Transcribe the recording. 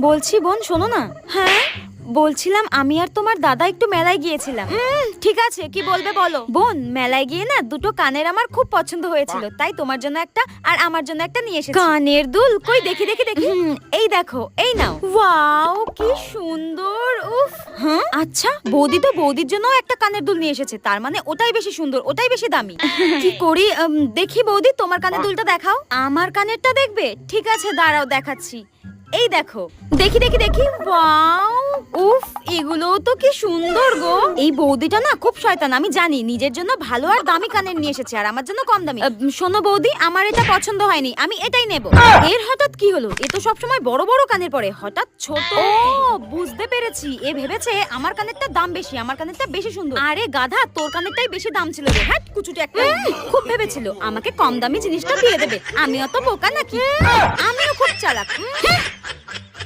বলছি বোন শোনো না। হ্যাঁ বলছিলাম আমি আর তোমার দাদা একটু মেলায় গিয়েছিলাম। ঠিক আছে কি বলবে বলো। বোন মেলায় গিয়ে না দুটো কানের আমার খুব পছন্দ হয়েছিল, তাই তোমার জন্য একটা আর আমার জন্য একটা নিয়ে এসেছি। কানের দুল কই দেখি দেখি দেখি। এই দেখো, এই নাও। ওয়াও কি সুন্দর। উফ। হ্যাঁ আচ্ছা বৌদি তো বৌদির জন্য একটা কানের দুল নিয়ে এসেছে, তার মানে ওটাই বেশি সুন্দর, ওটাই বেশি দামি। কি করি দেখি বৌদি তোমার কানের দুলটা দেখাও। আমার কানেরটা দেখবে? ঠিক আছে দাঁড়াও দেখাচ্ছি। এই দেখো, দেখি দেখি দেখি। ওয়াও উফ এগুলো তো কি সুন্দর গো। এই বৌদিটা না খুব শয়তান, আমি জানি। নিজের জন্য ভালো আর দামি কানের নিয়ে এসেছে আর আমার জন্য কম দামি। শোনো বৌদি, আমার এটা পছন্দ হয়নি, আমি এটাই নেব। এর হঠাৎ কি হলো? এ তো সবসময় বড় বড় কানের পরে, হঠাৎ ছোট। ও বুঝতে পেরেছি, এ ভেবেছে আমার কানেরটা দাম বেশি, আমার কানেরটা বেশি সুন্দর। আরে গাধা, তোর কানেরটাই বেশি দাম ছিল রে। হ্যাঁ কুচুটে একটা। খুব ভেবেছিল আমাকে কম দামি জিনিসটা দিয়ে দেবে। আমি অত বোকা নাকি? আমিও খুব চালাক।